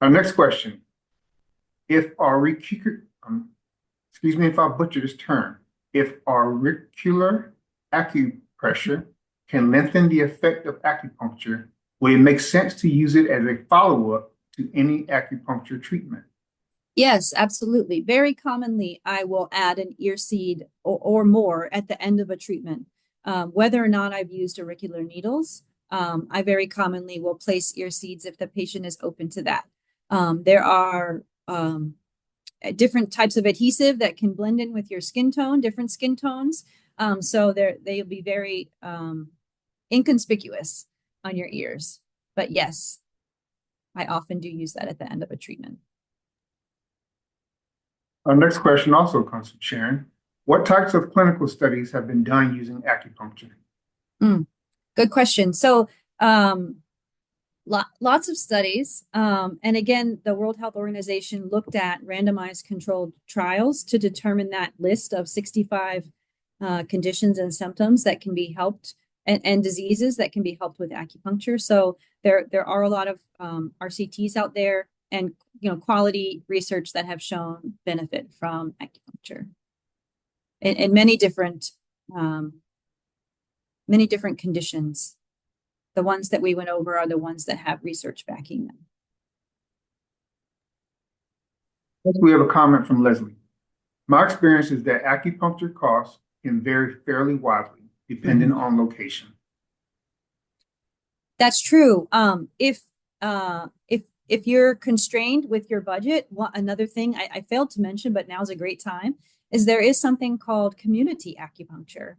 Our next question. If auricular, excuse me if I butcher this term, if auricular acupressure can lengthen the effect of acupuncture, would it make sense to use it as a follow-up to any acupuncture treatment? Yes, absolutely. Very commonly, I will add an ear seed or more at the end of a treatment. Whether or not I've used auricular needles, I very commonly will place ear seeds if the patient is open to that. There are different types of adhesive that can blend in with your skin tone, different skin tones. So they'll be very inconspicuous on your ears. But yes, I often do use that at the end of a treatment. Our next question also comes from Sharon. What types of clinical studies have been done using acupuncture? Good question. So lots of studies. And again, the World Health Organization looked at randomized controlled trials to determine that list of 65 conditions and symptoms that can be helped and diseases that can be helped with acupuncture. So there are a lot of RCTs out there and quality research that have shown benefit from acupuncture in many different conditions. The ones that we went over are the ones that have research backing them. Next, we have a comment from Leslie. My experience is that acupuncture costs can vary fairly widely depending on location. That's true. If you're constrained with your budget, another thing I failed to mention, but now's a great time, is there is something called community acupuncture.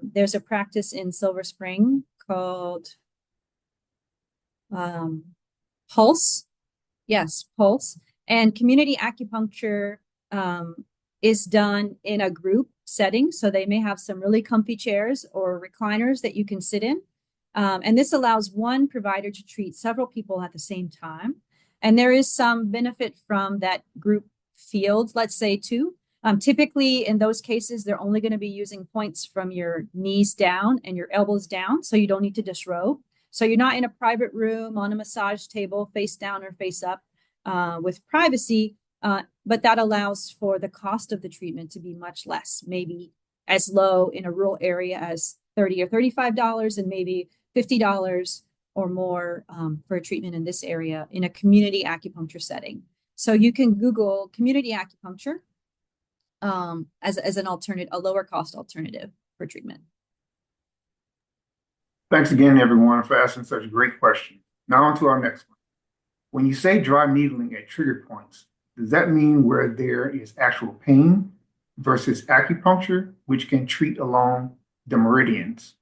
There's a practice in Silver Spring called Pulse. Yes, Pulse. And community acupuncture is done in a group setting. So they may have some really comfy chairs or recliners that you can sit in. And this allows one provider to treat several people at the same time. And there is some benefit from that group field, let's say, too. Typically, in those cases, they're only going to be using points from your knees down and your elbows down, so you don't need to disrobe. So you're not in a private room on a massage table, face down or face up, with privacy, but that allows for the cost of the treatment to be much less, maybe as low in a rural area as $30 or $35, and maybe $50 or more for a treatment in this area in a community acupuncture setting. So you can Google community acupuncture as an alternative, a lower cost alternative for treatment. Thanks again, everyone, for asking such a great question. Now on to our next one. When you say dry needling at trigger points, does that mean where there is actual pain versus acupuncture, which can treat along the meridians?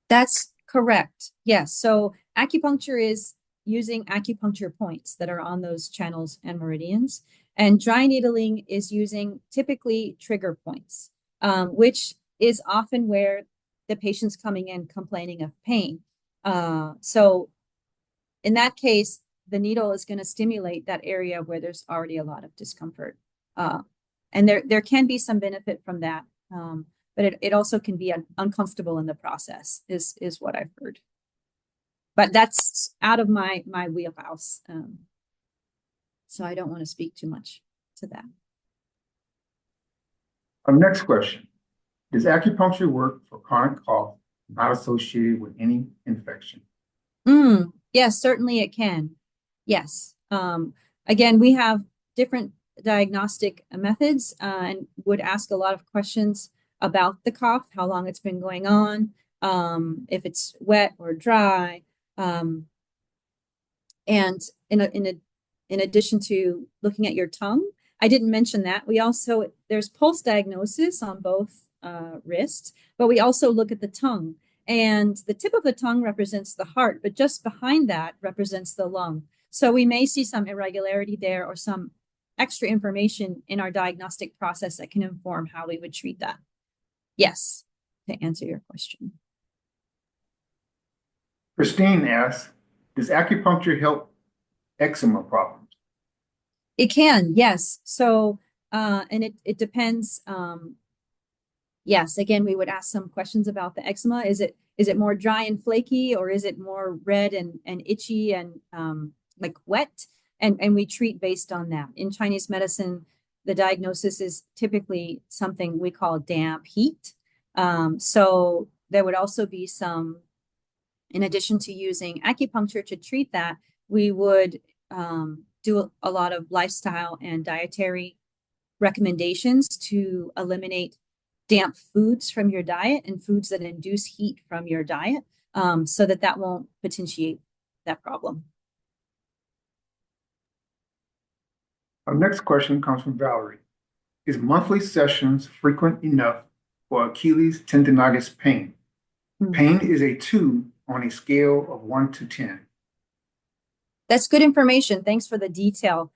That's correct. Yes. So acupuncture is using acupuncture points that are on those channels and meridians. And dry needling is using typically trigger points, which is often where the patient's coming in complaining of pain. So in that case, the needle is going to stimulate that area where there's already a lot of discomfort. And there can be some benefit from that. but it also can be uncomfortable in the process, is what I've heard. But that's out of my wheelhouse. So I don't want to speak too much to that. Our next question. Does acupuncture work for chronic cough not associated with any infection? Yes, certainly it can. Yes. Again, we have different diagnostic methods and would ask a lot of questions about the cough, how long it's been going on, if it's wet or dry. And in addition to looking at your tongue, I didn't mention that. There's pulse diagnosis on both wrists, but we also look at the tongue. And the tip of the tongue represents the heart, but just behind that represents the lung. So we may see some irregularity there or some extra information in our diagnostic process that can inform how we would treat that. Yes, to answer your question. Christine asks, does acupuncture help eczema problems? It can, yes. So, and it depends. Yes, again, we would ask some questions about the eczema. Is it more dry and flaky, or is it more red and itchy and like wet? And we treat based on that. In Chinese medicine, the diagnosis is typically something we call damp heat. So there would also be some, in addition to using acupuncture to treat that, we would do a lot of lifestyle and dietary recommendations to eliminate damp foods from your diet and foods that induce heat from your diet, so that won't potentiate that problem. Our next question comes from Valerie. Is monthly sessions frequent enough for Achilles tendonitis pain? Pain is a 2 on a scale of 1 to 10. That's good information. Thanks for the detail.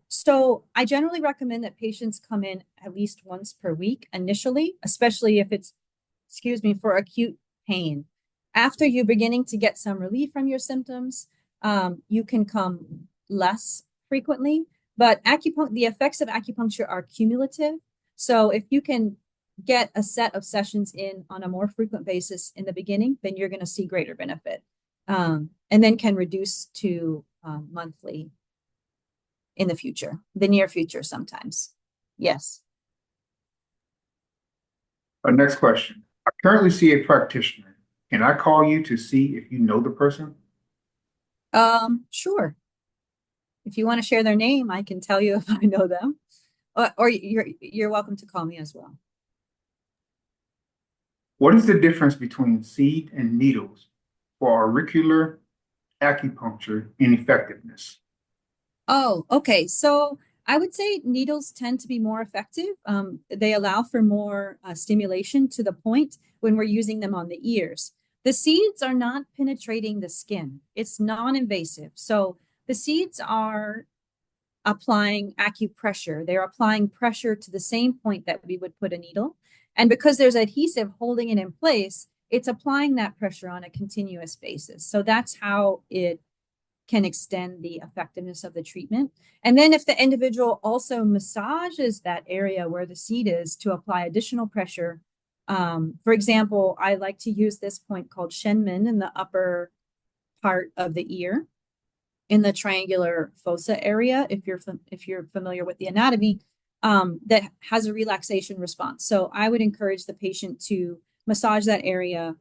So I generally recommend that patients come in at least once per week initially, especially if it's, for acute pain. After you're beginning to get some relief from your symptoms, you can come less frequently, but the effects of acupuncture are cumulative. So if you can get a set of sessions in on a more frequent basis in the beginning, then you're going to see greater benefit, and then can reduce to monthly in the near future sometimes. Yes. Our next question. I currently see a practitioner. Can I call you to see if you know the person? Sure. If you want to share their name, I can tell you if I know them, or you're welcome to call me as well. What is the difference between seed and needles for auricular acupuncture in effectiveness? Oh, okay. So I would say needles tend to be more effective. They allow for more stimulation to the point when we're using them on the ears. The seeds are not penetrating the skin. It's non-invasive. So the seeds are applying acupressure. They're applying pressure to the same point that we would put a needle. And because there's adhesive holding it in place, it's applying that pressure on a continuous basis. So that's how it can extend the effectiveness of the treatment. And then if the individual also massages that area where the seed is to apply additional pressure, for example, I like to use this point called Shenmen in the upper part of the ear, in the triangular fossa area, if you're familiar with the anatomy, that has a relaxation response. So I would encourage the patient to massage that area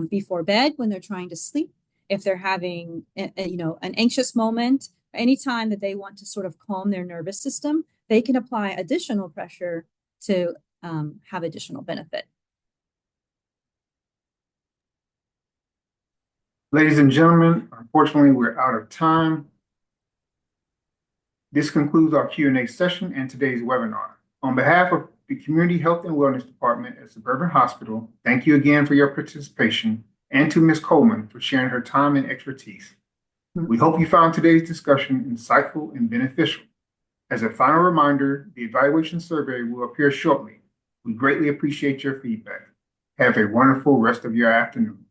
before bed when they're trying to sleep. If they're having an anxious moment, anytime that they want to sort of calm their nervous system, they can apply additional pressure to have additional benefit. Ladies and gentlemen, unfortunately, we're out of time. This concludes our Q&A session and today's webinar. On behalf of the Community Health and Wellness Department at Suburban Hospital, thank you again for your participation, and to Ms. Coleman for sharing her time and expertise. We hope you found today's discussion insightful and beneficial. As a final reminder, the evaluation survey will appear shortly. We greatly appreciate your feedback. Have a wonderful rest of your afternoon.